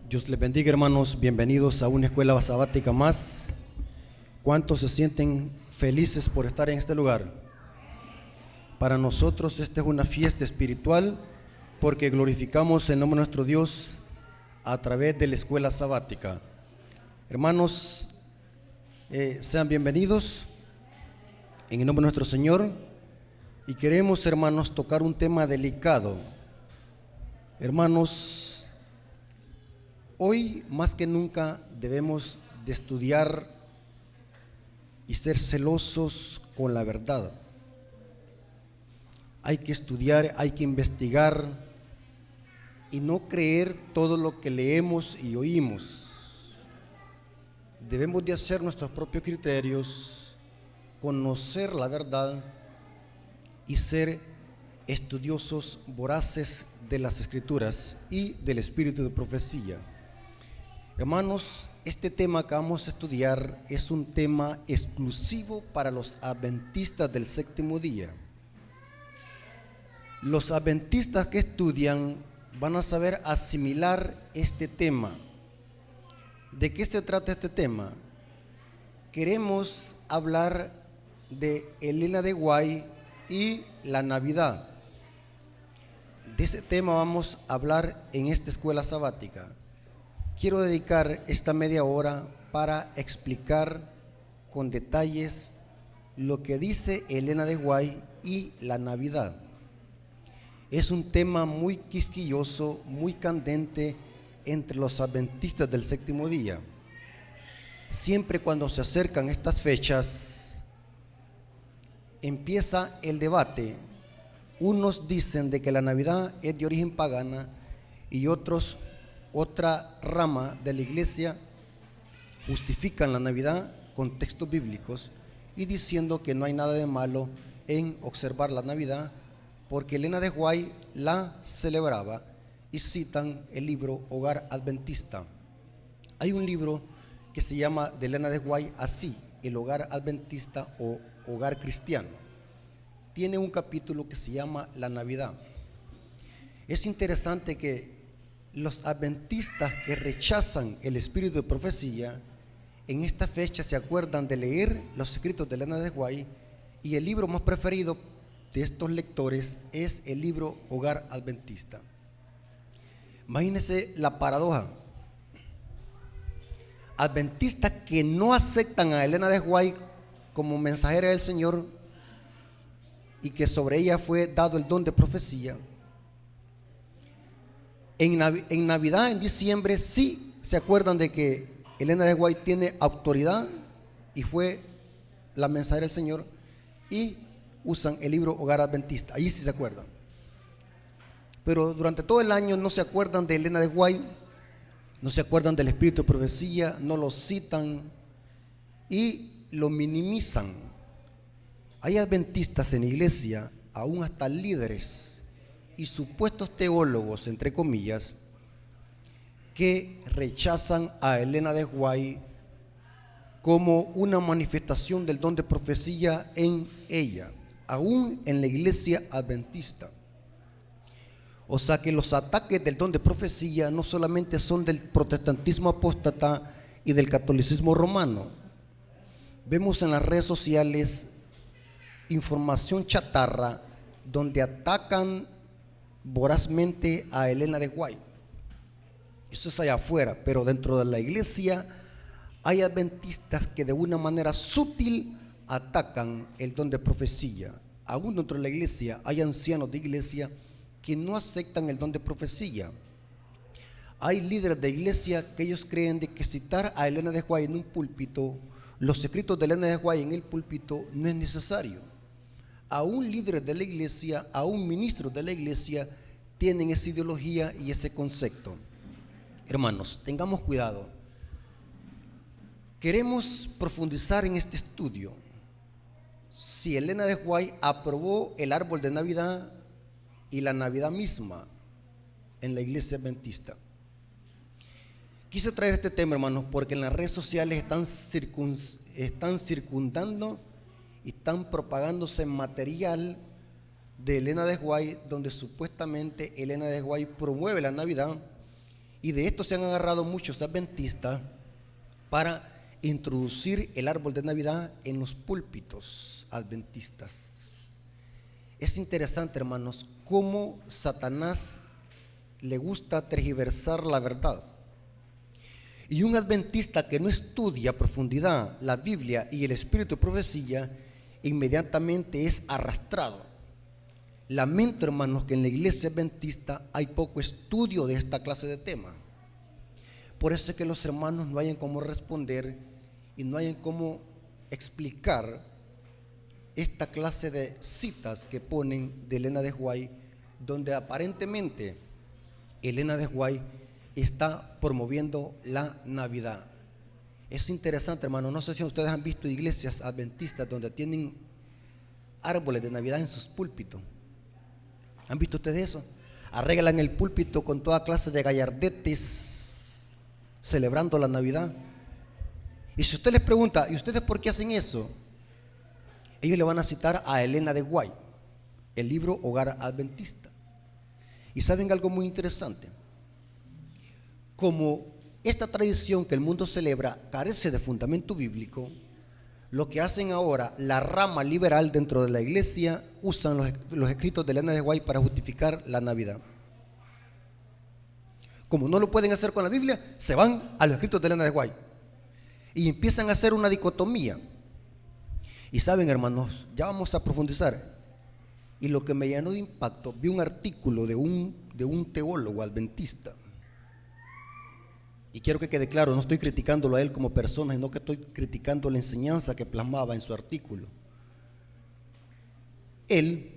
Dios les bendiga, hermanos, bienvenidos a una escuela sabática más. ¿Cuántos se sienten felices por estar en este lugar? Para nosotros esta es una fiesta espiritual porque glorificamos el nombre de nuestro Dios a través de la escuela sabática. Hermanos, sean bienvenidos en el nombre de nuestro Señor, y queremos, hermanos, tocar un tema delicado. Hermanos, hoy más que nunca debemos de estudiar y ser celosos con la verdad. Hay que estudiar, hay que investigar y no creer todo lo que leemos y oímos. Debemos de hacer nuestros propios criterios, conocer la verdad y ser estudiosos voraces de las Escrituras y del espíritu de profecía. Hermanos, este tema que vamos a estudiar es un tema exclusivo para los adventistas del séptimo día. Los adventistas que estudian van a saber asimilar este tema. ¿De qué se trata este tema? Queremos hablar de Elena de White y la Navidad. De ese tema vamos a hablar en esta escuela sabática. Quiero dedicar esta media hora para explicar con detalles lo que dice Elena de White y la Navidad. Es un tema muy quisquilloso, muy candente entre los adventistas del séptimo día. Siempre cuando se acercan estas fechas, empieza el debate. Unos dicen de que la Navidad es de origen pagana y otros, otra rama de la iglesia, justifican la Navidad con textos bíblicos y diciendo que no hay nada de malo en observar la Navidad porque Elena de White la celebraba, y citan el libro Hogar Adventista. Hay un libro que se llama de Elena de White así, el Hogar Adventista o Hogar Cristiano. Tiene un capítulo que se llama La Navidad. Es interesante que los adventistas que rechazan el espíritu de profecía en esta fecha se acuerdan de leer los escritos de Elena de White, y el libro más preferido de estos lectores es el libro Hogar Adventista. Imagínense la paradoja. Adventistas que no aceptan a Elena de White como mensajera del Señor y que sobre ella fue dado el don de profecía. En Navidad, en diciembre, sí se acuerdan de que Elena de White tiene autoridad y fue la mensajera del Señor, y usan el libro Hogar Adventista. Ahí sí se acuerdan. Pero durante todo el año no se acuerdan de Elena de White, no se acuerdan del espíritu de profecía, no lo citan y lo minimizan. Hay adventistas en la iglesia, aún hasta líderes y supuestos teólogos, entre comillas, que rechazan a Elena de White como una manifestación del don de profecía en ella, aún en la iglesia adventista. O sea que los ataques del don de profecía no solamente son del protestantismo apóstata y del catolicismo romano. Vemos en las redes sociales información chatarra donde atacan vorazmente a Elena de White. Eso es allá afuera, pero dentro de la iglesia hay adventistas que de una manera sutil atacan el don de profecía. Aún dentro de la iglesia hay ancianos de iglesia que no aceptan el don de profecía. Hay líderes de iglesia que ellos creen de que citar a Elena de White en un púlpito, los escritos de Elena de White en el púlpito, no es necesario. Aún líderes de la iglesia, aún ministros de la iglesia tienen esa ideología y ese concepto. Hermanos, tengamos cuidado. Queremos profundizar en este estudio. Si Elena de White aprobó el árbol de Navidad y la Navidad misma en la iglesia adventista. Quise traer este tema, hermanos, porque en las redes sociales están circundando y están propagándose material de Elena de White, donde supuestamente Elena de White promueve la Navidad Y de esto se han agarrado muchos adventistas para introducir el árbol de Navidad en los púlpitos adventistas. Es interesante, hermanos, cómo Satanás le gusta tergiversar la verdad. Y un adventista que no estudia a profundidad la Biblia y el espíritu de profecía, inmediatamente es arrastrado. Lamento, hermanos, que en la iglesia adventista hay poco estudio de esta clase de temas. Por eso es que los hermanos no hayan cómo responder y no hayan cómo explicar esta clase de citas que ponen de Elena de White, donde aparentemente Elena de White está promoviendo la Navidad. Es interesante, hermano. No sé si ustedes han visto iglesias adventistas donde tienen árboles de Navidad en sus púlpitos. ¿Han visto ustedes eso? Arreglan el púlpito con toda clase de gallardetes, celebrando la Navidad. Y si usted les pregunta, ¿y ustedes por qué hacen eso? Ellos le van a citar a Elena de White, el libro Hogar Adventista. Y saben algo muy interesante. Como esta tradición que el mundo celebra carece de fundamento bíblico, lo que hacen ahora la rama liberal dentro de la iglesia, usan los escritos de Elena de White para justificar la Navidad. Como no lo pueden hacer con la Biblia, se van a los escritos de Elena de White y empiezan a hacer una dicotomía. Y saben, hermanos, ya vamos a profundizar. Y lo que me llenó de impacto, vi un artículo de un teólogo adventista. Y quiero que quede claro, no estoy criticándolo a él como persona, sino que estoy criticando la enseñanza que plasmaba en su artículo. Él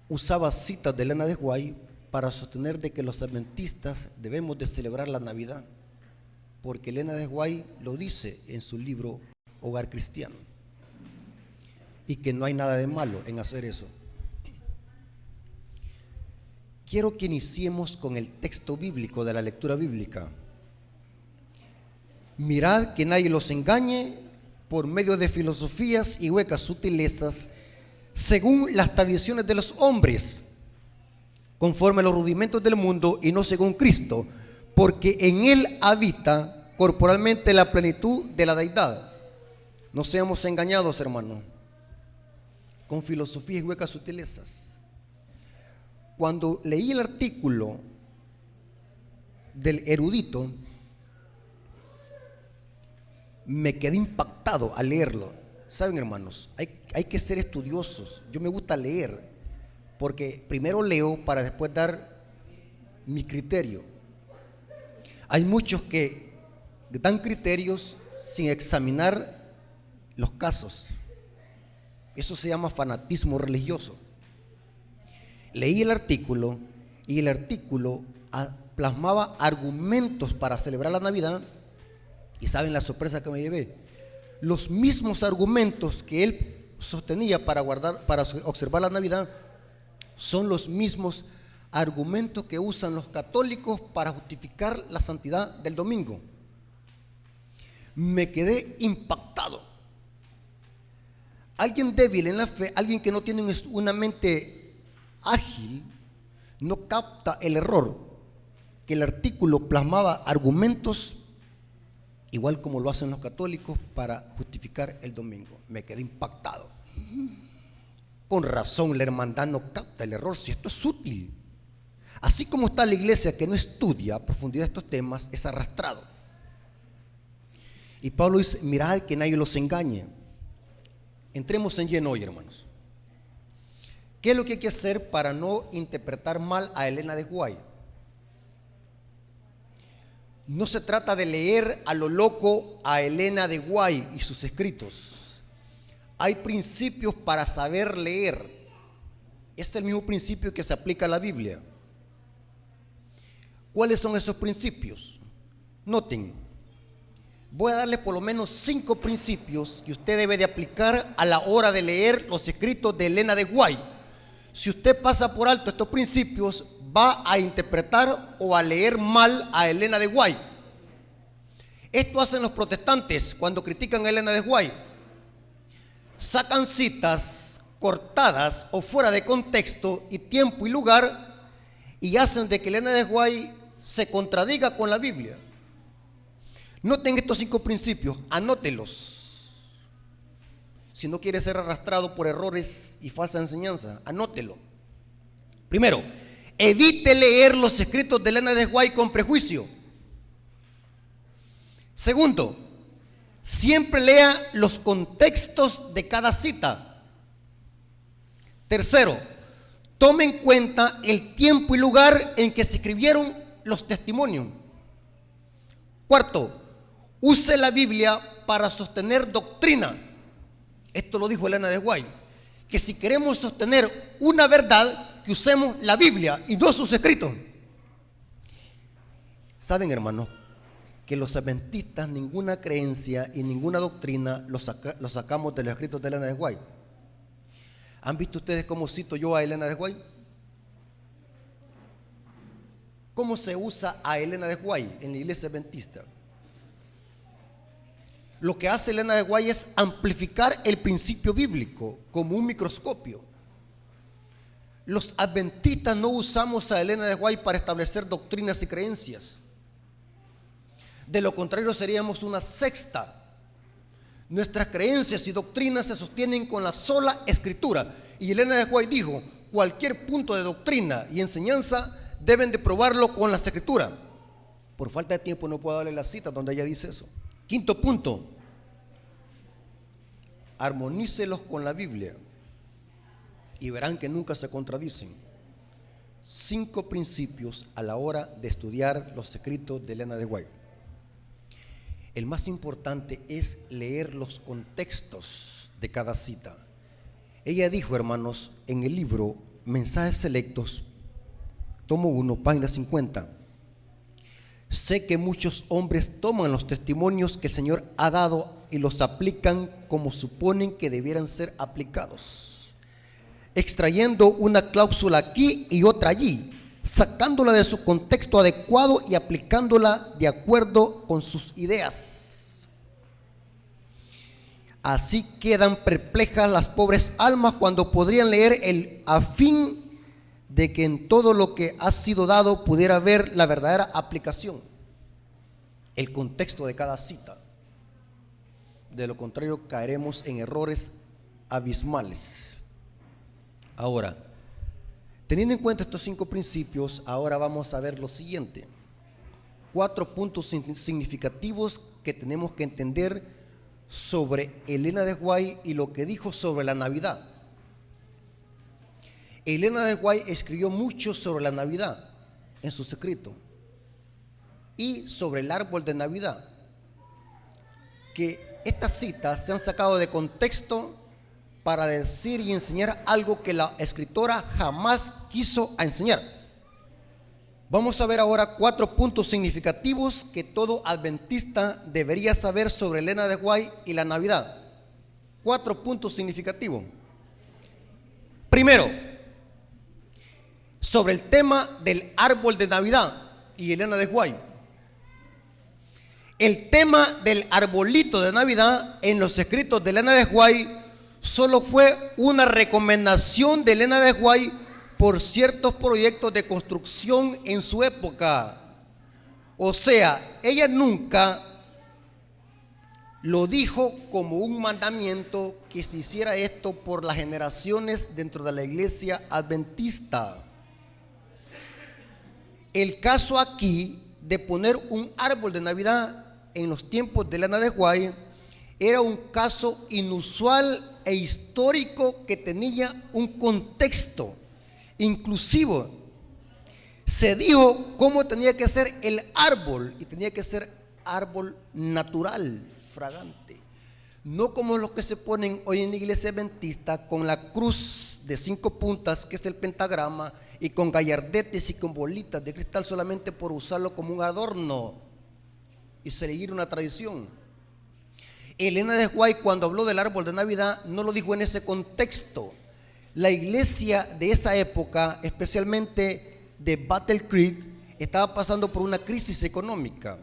usaba citas de Elena de White para sostener de que los adventistas debemos de celebrar la Navidad, porque Elena de White lo dice en su libro Hogar Cristiano, y que no hay nada de malo en hacer eso. Quiero que iniciemos con el texto bíblico de la lectura bíblica. Mirad que nadie los engañe por medio de filosofías y huecas sutilezas, según las tradiciones de los hombres, conforme a los rudimentos del mundo y no según Cristo, porque en Él habita corporalmente la plenitud de la deidad. No seamos engañados, hermanos, con filosofías y huecas sutilezas. Cuando leí el artículo del erudito, me quedé impactado al leerlo. Saben, hermanos, hay que ser estudiosos. Yo me gusta leer, porque primero leo para después dar mi criterio. Hay muchos que dan criterios sin examinar los casos. Eso se llama fanatismo religioso. Leí el artículo y el artículo plasmaba argumentos para celebrar la Navidad, y saben la sorpresa que me llevé. Los mismos argumentos que él sostenía para observar la Navidad son los mismos argumentos que usan los católicos para justificar la santidad del domingo. Me quedé impactado. Alguien débil en la fe, alguien que no tiene una mente ágil, no capta el error, que el artículo plasmaba argumentos igual como lo hacen los católicos para justificar el domingo. Me quedé impactado. Con razón la hermandad no capta el error, si esto es útil. Así como está la iglesia que no estudia a profundidad estos temas, es arrastrado. Y Pablo dice, mirad que nadie los engañe. Entremos en lleno hoy, hermanos. ¿Qué es lo que hay que hacer para no interpretar mal a Elena de White? No se trata de leer a lo loco a Elena de White y sus escritos. Hay principios para saber leer. Este es el mismo principio que se aplica a la Biblia. ¿Cuáles son esos principios? Noten, voy a darle por lo menos 5 principios que usted debe de aplicar a la hora de leer los escritos de Elena de White. Si usted pasa por alto estos principios, va a interpretar o a leer mal a Elena de White. Esto hacen los protestantes cuando critican a Elena de White. Sacan citas cortadas o fuera de contexto y tiempo y lugar, y hacen de que Elena de White se contradiga con la Biblia. Noten estos 5 principios, anótelos. Si no quiere ser arrastrado por errores y falsa enseñanza, anótelo. Primero, evite leer los escritos de Elena de White con prejuicio. Segundo, siempre lea los contextos de cada cita. Tercero, tome en cuenta el tiempo y lugar en que se escribieron los testimonios. Cuarto, use la Biblia para sostener doctrina. Esto lo dijo Elena de White, que si queremos sostener una verdad, que usemos la Biblia y no sus escritos. Saben, hermanos, que los adventistas ninguna creencia y ninguna doctrina lo sacamos de los escritos de Elena de White. ¿Han visto ustedes cómo cito yo a Elena de White? ¿Cómo se usa a Elena de White en la iglesia adventista? Lo que hace Elena de White es amplificar el principio bíblico como un microscopio. Los adventistas no usamos a Elena de White para establecer doctrinas y creencias. De lo contrario seríamos una secta. Nuestras creencias y doctrinas se sostienen con la sola escritura. Y Elena de White dijo, cualquier punto de doctrina y enseñanza deben de probarlo con las escrituras. Por falta de tiempo no puedo darle la cita donde ella dice eso. Quinto punto, armonícelos con la Biblia y verán que nunca se contradicen. 5 principios a la hora de estudiar los escritos de Elena de White. El más importante es leer los contextos de cada cita. Ella dijo, hermanos, en el libro Mensajes Selectos, tomo 1, página 50. Sé que muchos hombres toman los testimonios que el Señor ha dado y los aplican como suponen que debieran ser aplicados, extrayendo una cláusula aquí y otra allí, sacándola de su contexto adecuado y aplicándola de acuerdo con sus ideas. Así quedan perplejas las pobres almas cuando podrían leer a fin de que en todo lo que ha sido dado pudiera ver la verdadera aplicación, el contexto de cada cita. De lo contrario caeremos en errores abismales. Ahora, teniendo en cuenta estos 5 principios, ahora vamos a ver lo siguiente. 4 puntos significativos que tenemos que entender sobre Elena de White y lo que dijo sobre la Navidad. Elena de White escribió mucho sobre la Navidad en sus escritos y sobre el árbol de Navidad, que estas citas se han sacado de contexto para decir y enseñar algo que la escritora jamás quiso enseñar. Vamos a ver ahora 4 puntos significativos que todo adventista debería saber sobre Elena de White y la Navidad. 4 puntos significativos. Primero, sobre el tema del árbol de Navidad y Elena de White. El tema del arbolito de Navidad en los escritos de Elena de White solo fue una recomendación de Elena de White por ciertos proyectos de construcción en su época. O sea, ella nunca lo dijo como un mandamiento que se hiciera esto por las generaciones dentro de la iglesia adventista. El caso aquí de poner un árbol de Navidad en los tiempos de Elena de White era un caso inusual e histórico que tenía un contexto inclusivo. Se dijo cómo tenía que ser el árbol y tenía que ser árbol natural, fragante, no como los que se ponen hoy en la iglesia adventista con la cruz de 5 puntas que es el pentagrama y con gallardetes y con bolitas de cristal solamente por usarlo como un adorno y seguir una tradición. Elena de White, cuando habló del árbol de Navidad, no lo dijo en ese contexto. La iglesia de esa época, especialmente de Battle Creek, estaba pasando por una crisis económica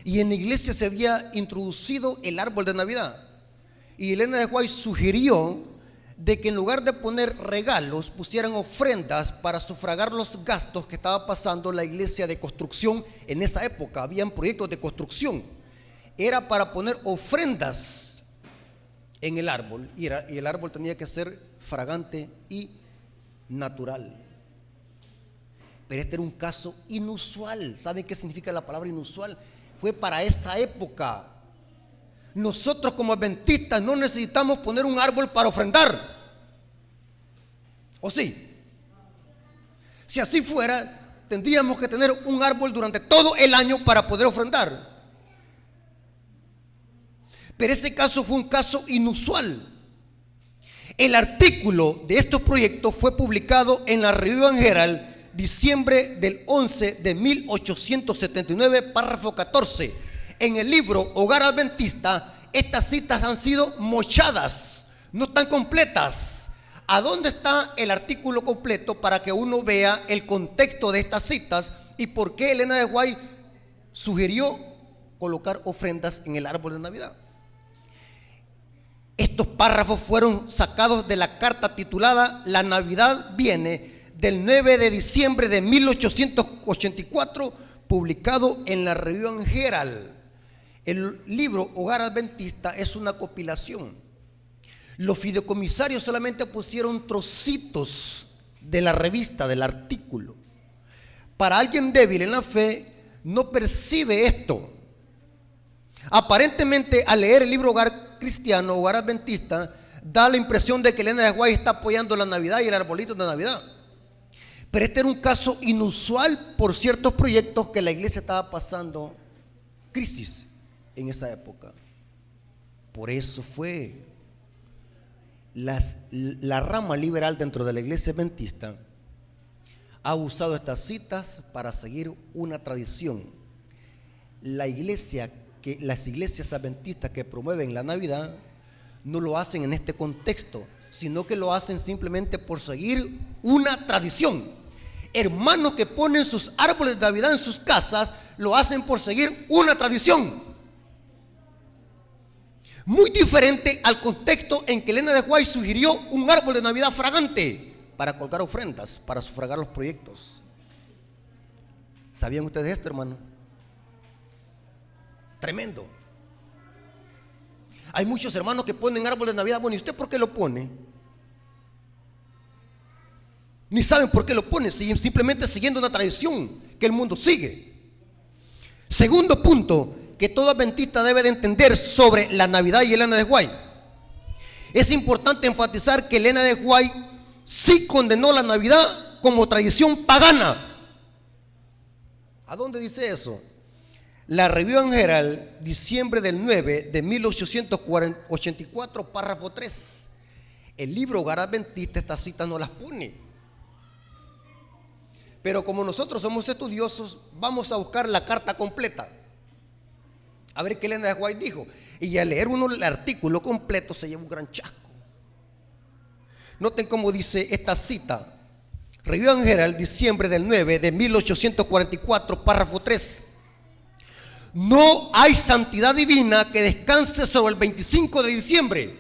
y en la iglesia se había introducido el árbol de Navidad, y Elena de White sugirió de que en lugar de poner regalos, pusieran ofrendas para sufragar los gastos que estaba pasando la iglesia de construcción en esa época. Habían proyectos de construcción. Era para poner ofrendas en el árbol, y el árbol tenía que ser fragante y natural. Pero este era un caso inusual. ¿Saben qué significa la palabra inusual? Fue para esa época. Nosotros como adventistas no necesitamos poner un árbol para ofrendar. ¿O sí? Si así fuera, tendríamos que tener un árbol durante todo el año para poder ofrendar. Pero ese caso fue un caso inusual. El artículo de estos proyectos fue publicado en la Review and Herald, diciembre del 11 de 1879, párrafo 14. En el libro Hogar Adventista, estas citas han sido mochadas, no están completas. ¿A dónde está el artículo completo para que uno vea el contexto de estas citas y por qué Elena de White sugirió colocar ofrendas en el árbol de Navidad? Estos párrafos fueron sacados de la carta titulada La Navidad viene, del 9 de diciembre de 1884, publicado en la Review and Herald. El libro Hogar Adventista es una compilación. Los fideicomisarios solamente pusieron trocitos de la revista, del artículo. Para alguien débil en la fe, no percibe esto. Aparentemente, al leer el libro Hogar Cristiano, Hogar Adventista, da la impresión de que Elena de White está apoyando la Navidad y el arbolito de Navidad. Pero este era un caso inusual por ciertos proyectos que la iglesia estaba pasando crisis en esa época. Por eso fue la rama liberal dentro de la iglesia adventista ha usado estas citas para seguir una tradición. Las iglesias adventistas que promueven la Navidad no lo hacen en este contexto, sino que lo hacen simplemente por seguir una tradición. Hermanos que ponen sus árboles de Navidad en sus casas lo hacen por seguir una tradición. Muy diferente al contexto en que Elena de White sugirió un árbol de Navidad fragante para colgar ofrendas, para sufragar los proyectos. ¿Sabían ustedes esto, hermano? Tremendo. Hay muchos hermanos que ponen árbol de Navidad. Bueno, ¿y usted por qué lo pone? Ni saben por qué lo pone, simplemente siguiendo una tradición que el mundo sigue. Segundo punto que todo adventista debe de entender sobre la Navidad y Elena de White. Es importante enfatizar que Elena de White sí condenó la Navidad como tradición pagana. ¿A dónde dice eso? La Review and Herald, diciembre del 9 de 1884, párrafo 3. El libro Hogar Adventista estas citas no las pone. Pero como nosotros somos estudiosos, vamos a buscar la carta completa, a ver qué Elena de White dijo. Y al leer uno el artículo completo se lleva un gran chasco. Noten cómo dice esta cita. Review and Herald, diciembre del 9 de 1844, párrafo 3. No hay santidad divina que descanse sobre el 25 de diciembre.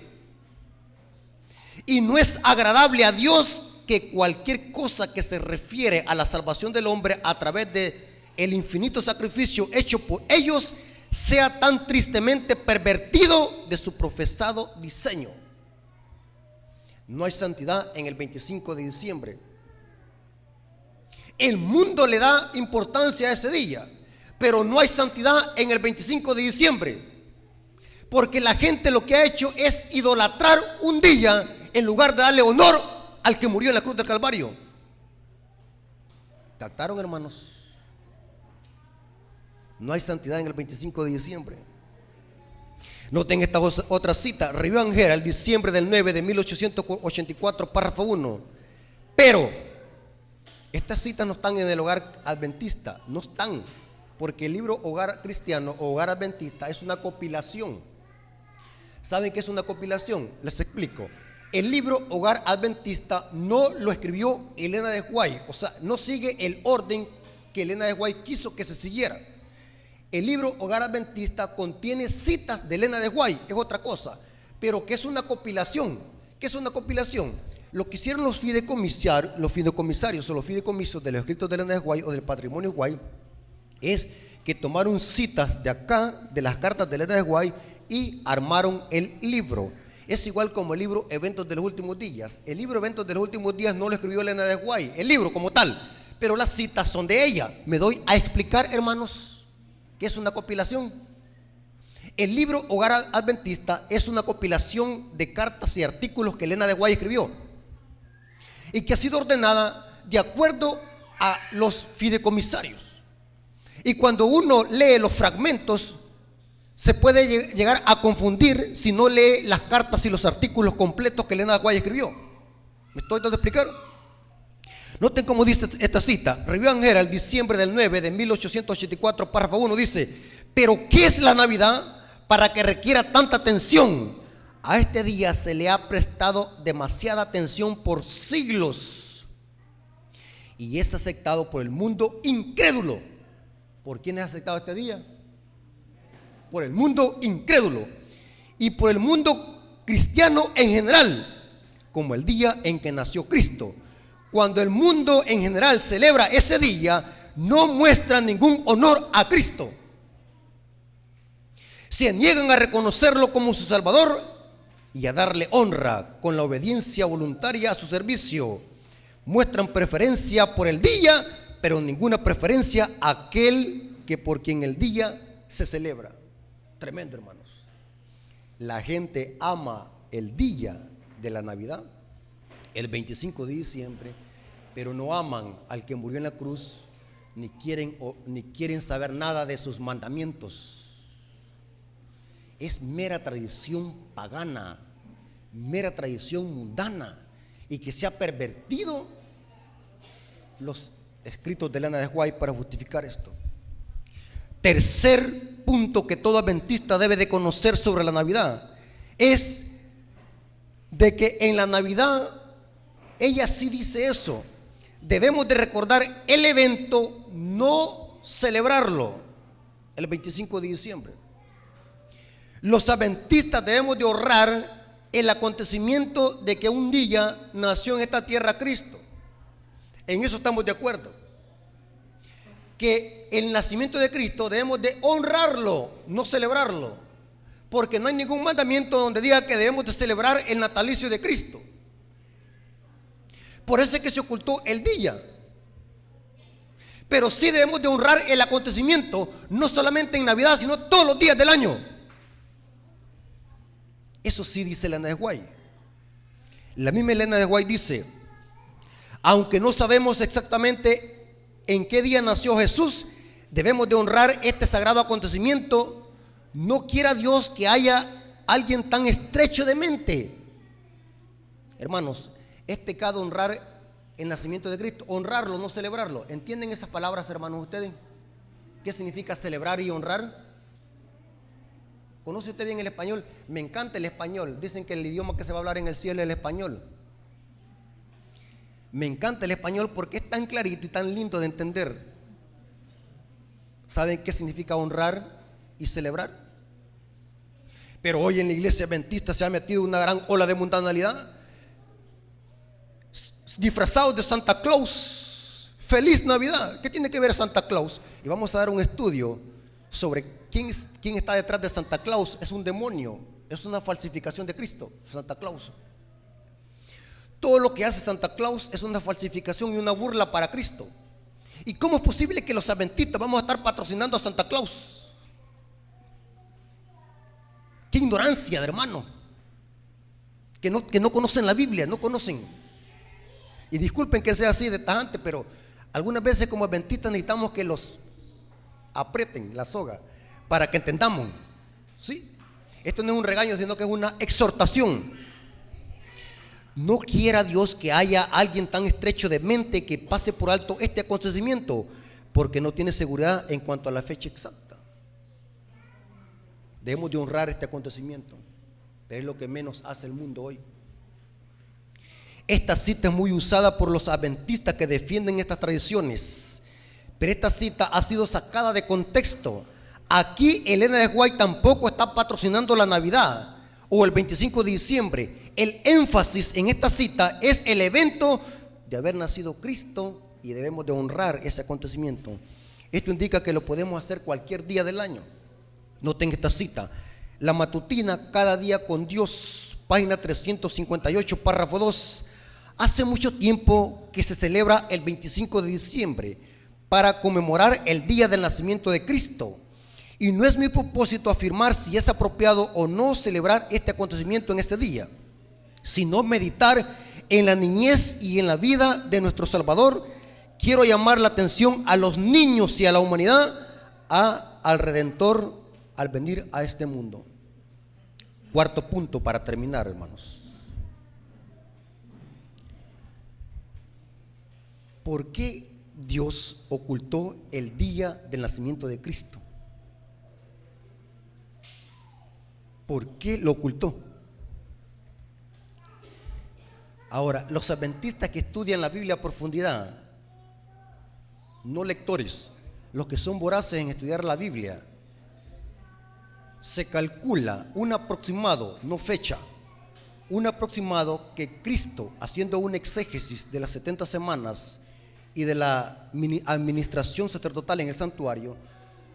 Y no es agradable a Dios que cualquier cosa que se refiere a la salvación del hombre a través de el infinito sacrificio hecho por ellos sea tan tristemente pervertido de su profesado diseño. No hay santidad en el 25 de diciembre. El mundo le da importancia a ese día, pero no hay santidad en el 25 de diciembre, porque la gente lo que ha hecho es idolatrar un día en lugar de darle honor al que murió en la cruz del Calvario. ¿Captaron, hermanos? No hay santidad en el 25 de diciembre. Noten esta otra cita, Review and Herald, diciembre del 9 de 1884, párrafo 1. Pero estas citas no están en el Hogar Adventista, no están, porque el libro Hogar Cristiano o Hogar Adventista es una compilación. ¿Saben qué es una compilación? Les explico. El libro Hogar Adventista no lo escribió Elena de White, o sea, no sigue el orden que Elena de White quiso que se siguiera. El libro Hogar Adventista contiene citas de Elena de White, es otra cosa, pero que es una compilación ¿Qué es una compilación? Lo que hicieron los fideicomisarios o los fideicomisos de los escritos de Elena de White o del patrimonio White es que tomaron citas de acá, de las cartas de Elena de White, y armaron el libro. Es igual como el libro Eventos de los Últimos Días. El libro Eventos de los Últimos Días no lo escribió Elena de White, el libro como tal, pero las citas son de ella. Me doy a explicar, hermanos, que es una compilación. El libro Hogar Adventista es una compilación de cartas y artículos que Elena de White escribió y que ha sido ordenada de acuerdo a los fideicomisarios. Y cuando uno lee los fragmentos, se puede llegar a confundir si no lee las cartas y los artículos completos que Elena de White escribió. ¿Me estoy dando a explicar? Noten cómo dice esta cita. Review and Herald, diciembre del 9 de 1884, párrafo 1, dice: pero ¿qué es la Navidad para que requiera tanta atención? A este día se le ha prestado demasiada atención por siglos y es aceptado por el mundo incrédulo. ¿Por quién es aceptado este día? Por el mundo incrédulo y por el mundo cristiano en general, como el día en que nació Cristo. Cuando el mundo en general celebra ese día, no muestra ningún honor a Cristo. Se niegan a reconocerlo como su Salvador y a darle honra con la obediencia voluntaria a su servicio. Muestran preferencia por el día, pero ninguna preferencia a aquel que por quien el día se celebra. Tremendo, hermanos. La gente ama el día de la Navidad, el 25 de diciembre, pero no aman al que murió en la cruz, ni quieren saber nada de sus mandamientos. Es mera tradición pagana, mera tradición mundana, y que se ha pervertido los escritos de Elena de White para justificar esto. Tercer punto que todo adventista debe de conocer sobre la Navidad es de que en la Navidad ella sí dice eso. Debemos de recordar el evento, no celebrarlo el 25 de diciembre. Los adventistas debemos de honrar el acontecimiento de que un día nació en esta tierra Cristo. En eso estamos de acuerdo. Que el nacimiento de Cristo debemos de honrarlo, no celebrarlo, porque no hay ningún mandamiento donde diga que debemos de celebrar el natalicio de Cristo. Por eso es que se ocultó el día. Pero sí debemos de honrar el acontecimiento, no solamente en Navidad, sino todos los días del año. Eso sí dice Elena de White. La misma Elena de White dice: aunque no sabemos exactamente en qué día nació Jesús, debemos de honrar este sagrado acontecimiento. No quiera Dios que haya alguien tan estrecho de mente. Hermanos, es pecado honrar el nacimiento de Cristo, honrarlo, no celebrarlo. ¿Entienden esas palabras, hermanos, ustedes? ¿Qué significa celebrar y honrar? ¿Conoce usted bien el español? Me encanta el español. Dicen que el idioma que se va a hablar en el cielo es el español. Me encanta el español porque es tan clarito y tan lindo de entender. ¿Saben qué significa honrar y celebrar? Pero hoy en la iglesia adventista se ha metido una gran ola de mundanalidad, disfrazados de Santa Claus. ¡Feliz Navidad! ¿Qué tiene que ver Santa Claus? Y vamos a dar un estudio sobre quién está detrás de Santa Claus. Es un demonio, es una falsificación de Cristo, Santa Claus. Todo lo que hace Santa Claus es una falsificación y una burla para Cristo. ¿Y cómo es posible que los adventistas vamos a estar patrocinando a Santa Claus? ¡Qué ignorancia, hermano! Que no conocen la Biblia, no conocen. Y disculpen que sea así de tajante, pero algunas veces como adventistas necesitamos que los aprieten la soga para que entendamos. ¿Sí? Esto no es un regaño, sino que es una exhortación. No quiera Dios que haya alguien tan estrecho de mente que pase por alto este acontecimiento, porque no tiene seguridad en cuanto a la fecha exacta. Debemos de honrar este acontecimiento, pero es lo que menos hace el mundo hoy. Esta cita es muy usada por los adventistas que defienden estas tradiciones, pero esta cita ha sido sacada de contexto. Aquí Elena de White tampoco está patrocinando la Navidad o el 25 de diciembre. el énfasis en esta cita es el evento de haber nacido Cristo y debemos de honrar ese acontecimiento. Esto indica que lo podemos hacer cualquier día del año. Noten esta cita: la matutina Cada Día con Dios, página 358, párrafo 2. Hace mucho tiempo que se celebra el 25 de diciembre para conmemorar el día del nacimiento de Cristo. Y no es mi propósito afirmar si es apropiado o no celebrar este acontecimiento en ese día, sino meditar en la niñez y en la vida de nuestro Salvador. Quiero llamar la atención a los niños y a la humanidad, al Redentor al venir a este mundo. Cuarto punto para terminar, hermanos. ¿Por qué Dios ocultó el día del nacimiento de Cristo? ¿Por qué lo ocultó? Ahora, los adventistas que estudian la Biblia a profundidad, no lectores, los que son voraces en estudiar la Biblia, se calcula un aproximado, no fecha, un aproximado que Cristo, haciendo una exégesis de las 70 semanas y de la administración sacerdotal en el santuario,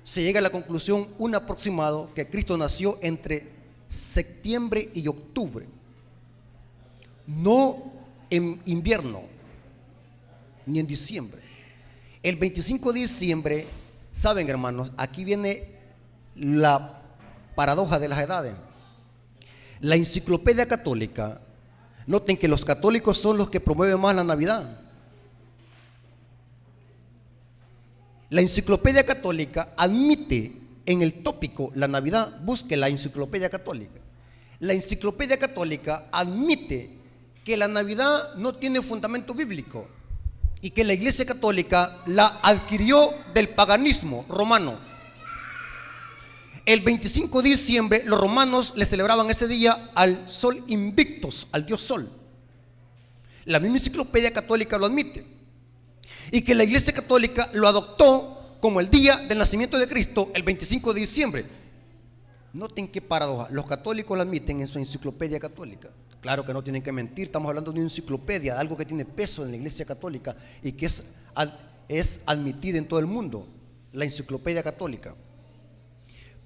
se llega a la conclusión, un aproximado, que Cristo nació entre septiembre y octubre, no en invierno ni en diciembre. El 25 de diciembre, saben, hermanos, aquí viene la paradoja de las edades. La Enciclopedia Católica, noten que los católicos son los que promueven más la Navidad. La Enciclopedia Católica admite en el tópico la Navidad. Busque la Enciclopedia Católica. La Enciclopedia Católica admite que la Navidad no tiene fundamento bíblico y que la Iglesia Católica la adquirió del paganismo romano. El 25 de diciembre los romanos le celebraban ese día al sol Invictus, al dios sol. La misma Enciclopedia Católica lo admite, y que la Iglesia Católica lo adoptó como el día del nacimiento de Cristo, el 25 de diciembre. Noten qué paradoja, los católicos lo admiten en su Enciclopedia Católica. Claro que no tienen que mentir, estamos hablando de una enciclopedia, algo que tiene peso en la Iglesia Católica y que es admitida en todo el mundo, la Enciclopedia Católica.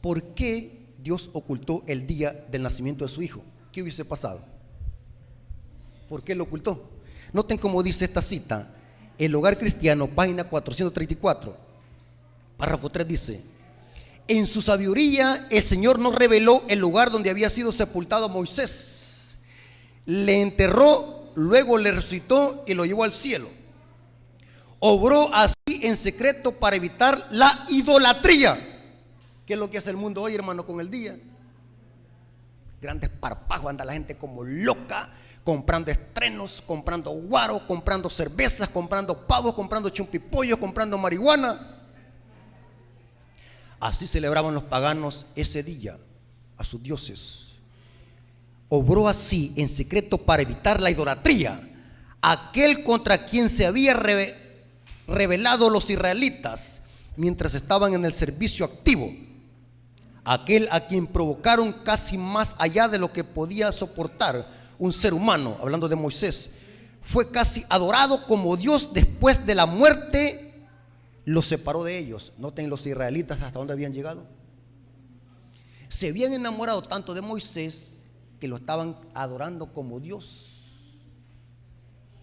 ¿Por qué Dios ocultó el día del nacimiento de su Hijo? ¿Qué hubiese pasado? ¿Por qué lo ocultó? Noten cómo dice esta cita: El Hogar Cristiano, página 434, párrafo 3, dice: en su sabiduría el Señor nos reveló el lugar donde había sido sepultado Moisés. Le enterró, luego le resucitó y lo llevó al cielo. Obró así en secreto para evitar la idolatría. ¿Qué es lo que hace el mundo hoy, hermano, con el día? Grandes parpajos, anda la gente como loca, comprando estrenos, comprando guaro, comprando cervezas, comprando pavos, comprando chumpipollos, comprando marihuana. Así celebraban los paganos ese día a sus dioses. Obró así en secreto para evitar la idolatría, aquel contra quien se había rebelado los israelitas mientras estaban en el servicio activo, aquel a quien provocaron casi más allá de lo que podía soportar un ser humano. Hablando de Moisés, fue casi adorado como Dios. Después de la muerte los separó de ellos. Noten los israelitas hasta dónde habían llegado. Se habían enamorado tanto de Moisés que lo estaban adorando como Dios.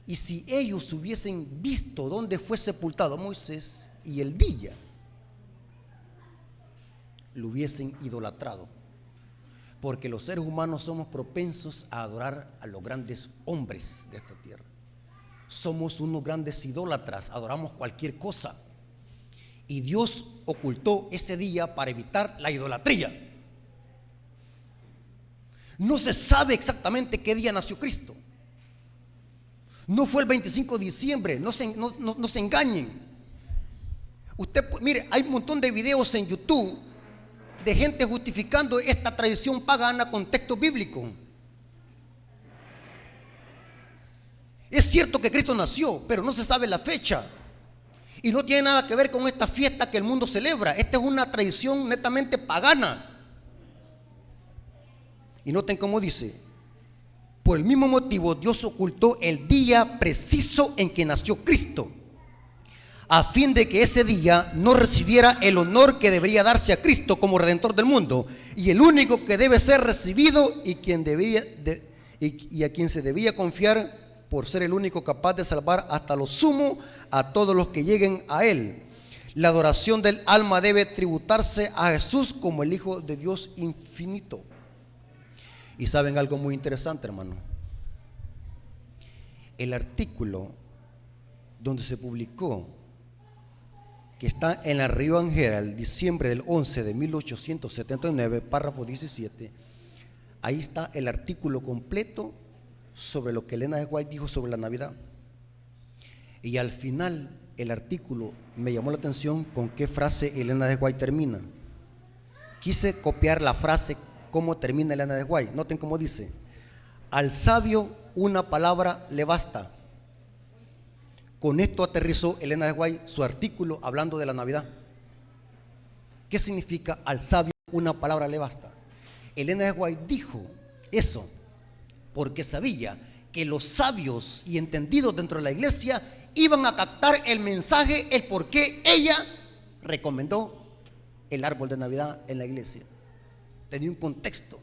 Y si ellos hubiesen visto dónde fue sepultado Moisés y el día, lo hubiesen idolatrado, porque los seres humanos somos propensos a adorar a los grandes hombres de esta tierra. Somos unos grandes idólatras, adoramos cualquier cosa, y Dios ocultó ese día para evitar la idolatría. No se sabe exactamente qué día nació Cristo. No fue el 25 de diciembre, no se engañen. Usted, mire, hay un montón de videos en YouTube de gente justificando esta tradición pagana con texto bíblico. Es cierto que Cristo nació, pero no se sabe la fecha. Y no tiene nada que ver con esta fiesta que el mundo celebra. Esta es una tradición netamente pagana. Y noten cómo dice: Por el mismo motivo, Dios ocultó el día preciso en que nació Cristo, a fin de que ese día no recibiera el honor que debería darse a Cristo como Redentor del mundo, y el único que debe ser recibido y a quien se debía confiar por ser el único capaz de salvar hasta lo sumo a todos los que lleguen a Él. La adoración del alma debe tributarse a Jesús como el Hijo de Dios infinito. Y saben algo muy interesante, hermano. El artículo donde se publicó, que está en la Review and Herald, diciembre del 11 de 1879, párrafo 17, ahí está el artículo completo sobre lo que Elena G. White dijo sobre la Navidad. Y al final el artículo me llamó la atención con qué frase Elena G. White termina. Quise copiar la frase cómo termina Elena G. White. Noten cómo dice: al sabio una palabra le basta. Con esto aterrizó Elena G. White su artículo hablando de la Navidad. ¿Qué significa al sabio una palabra le basta? Elena G. White dijo eso porque sabía que los sabios y entendidos dentro de la iglesia iban a captar el mensaje, el por qué ella recomendó el árbol de Navidad en la iglesia. Tenía un contexto.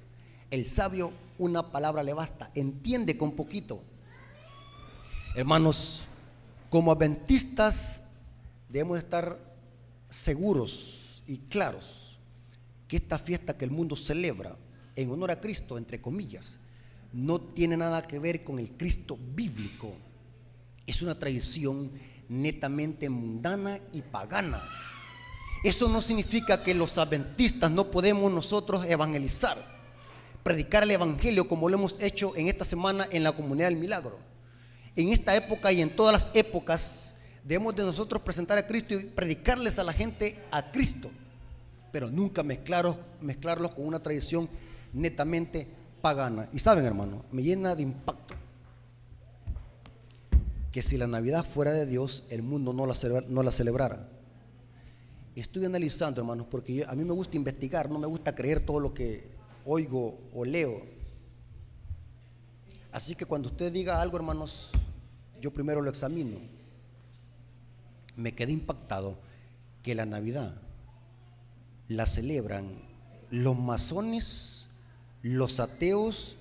El sabio una palabra le basta, entiende con poquito. Hermanos, como adventistas debemos estar seguros y claros que esta fiesta que el mundo celebra en honor a Cristo, entre comillas, no tiene nada que ver con el Cristo bíblico. Es una tradición netamente mundana y pagana. Eso no significa que los adventistas no podemos nosotros evangelizar, predicar el evangelio como lo hemos hecho en esta semana en la Comunidad del Milagro. En esta época y en todas las épocas debemos de nosotros presentar a Cristo y predicarles a la gente a Cristo, pero nunca mezclarlos con una tradición netamente pagana. Y saben, hermano, me llena de impacto que si la Navidad fuera de Dios, el mundo no la celebrara. Estoy analizando, hermanos, porque a mí me gusta investigar, no me gusta creer todo lo que oigo o leo. Así que cuando usted diga algo, hermanos, yo primero lo examino. Me quedé impactado que la Navidad la celebran los masones, los ateos,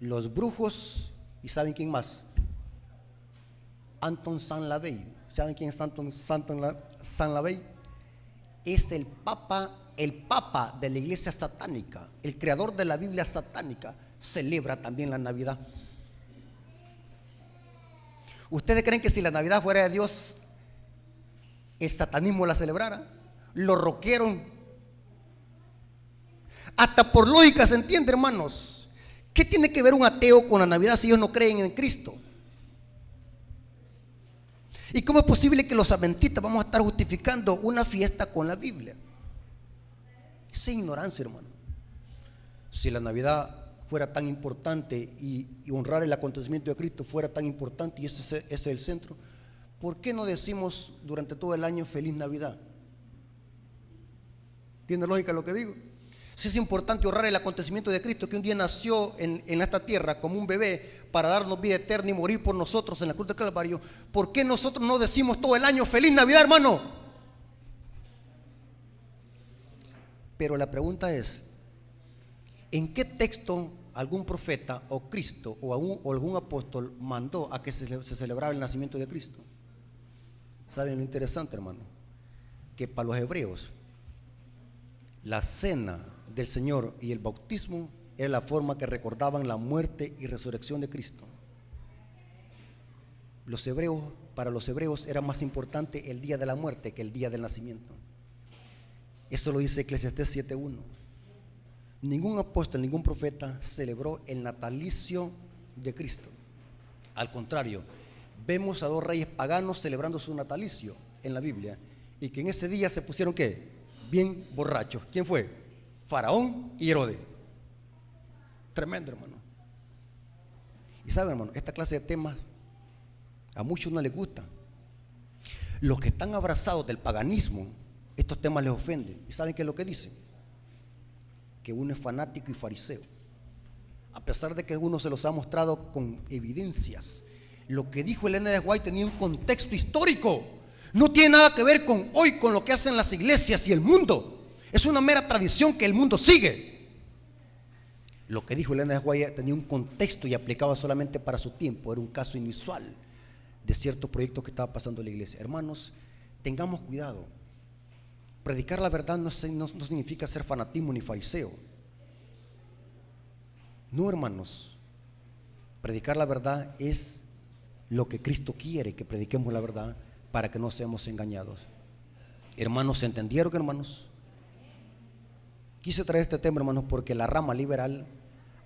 los brujos y ¿saben quién más? Anton Saint-Lavey. ¿Saben quién es Anton Saint-Lavey? Es el papa de la iglesia satánica, el creador de la Biblia satánica. Celebra también la Navidad. ¿Ustedes creen que si la Navidad fuera de Dios, el satanismo la celebrara? Los rockeros. Hasta por lógica se entiende, hermanos. ¿Qué tiene que ver un ateo con la Navidad si ellos no creen en Cristo? ¿Y cómo es posible que los adventistas vamos a estar justificando una fiesta con la Biblia? Esa es ignorancia, hermano. Si la Navidad fuera tan importante y honrar el acontecimiento de Cristo fuera tan importante y ese es el centro, ¿por qué no decimos durante todo el año feliz Navidad? ¿Tiene lógica lo que digo? Si es importante honrar el acontecimiento de Cristo, que un día nació en esta tierra como un bebé para darnos vida eterna y morir por nosotros en la cruz del Calvario, ¿por qué nosotros no decimos todo el año feliz Navidad, hermano? Pero la pregunta es, ¿en qué texto algún profeta o Cristo o algún apóstol mandó a que se celebrara el nacimiento de Cristo? ¿Saben lo interesante, hermano? Que para los hebreos la cena del Señor y el bautismo era la forma que recordaban la muerte y resurrección de Cristo. Para los hebreos era más importante el día de la muerte que el día del nacimiento. Eso lo dice Eclesiastés 7:1. Ningún apóstol, ningún profeta celebró el natalicio de Cristo. Al contrario, vemos a dos reyes paganos celebrando su natalicio en la Biblia, y que en ese día se pusieron ¿qué? Bien borrachos. ¿Quién fue? Faraón y Herodes. Tremendo, hermano. Y saben, hermano, esta clase de temas a muchos no les gusta. Los que están abrazados del paganismo, estos temas les ofenden. ¿Y saben qué es lo que dicen? Que uno es fanático y fariseo. a pesar de que uno se los ha mostrado con evidencias. Lo que dijo Elena de White tenía un contexto histórico. No tiene nada que ver con hoy, con lo que hacen las iglesias y el mundo. Es una mera tradición que el mundo sigue. Lo que dijo Elena de White tenía un contexto y aplicaba solamente para su tiempo. Era un caso inusual de ciertos proyectos que estaba pasando en la iglesia. Hermanos, tengamos cuidado. Predicar la verdad no significa ser fanatismo ni fariseo. No, hermanos. Predicar la verdad es lo que Cristo quiere, que prediquemos la verdad para que no seamos engañados. Hermanos, ¿se entendieron, hermanos? Quise traer este tema, hermanos, porque la rama liberal,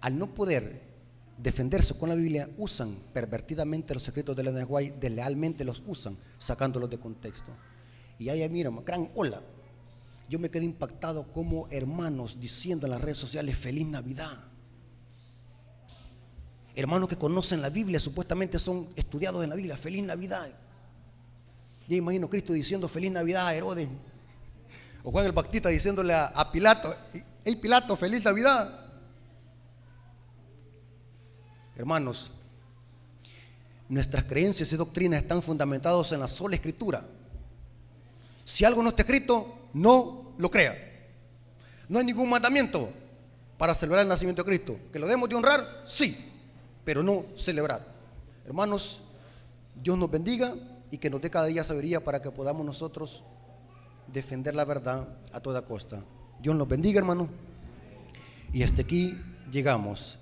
al no poder defenderse con la Biblia, usan pervertidamente los secretos de Elena de White, deslealmente los usan, sacándolos de contexto. Y ahí, mira, gran ola. Yo me quedé impactado como hermanos diciendo en las redes sociales feliz Navidad. Hermanos que conocen la Biblia, supuestamente son estudiados en la Biblia, feliz Navidad. Yo imagino Cristo diciendo feliz Navidad a Herodes, o Juan el Bautista diciéndole a Pilato, hey Pilato, feliz Navidad. Hermanos, nuestras creencias y doctrinas están fundamentados en la sola Escritura. Si algo no está escrito, no lo crea. No hay ningún mandamiento para celebrar el nacimiento de Cristo. Que lo debemos de honrar, sí, pero no celebrar. Hermanos, Dios nos bendiga y que nos dé cada día sabiduría para que podamos nosotros defender la verdad a toda costa. Dios nos bendiga, hermano. Y hasta aquí llegamos.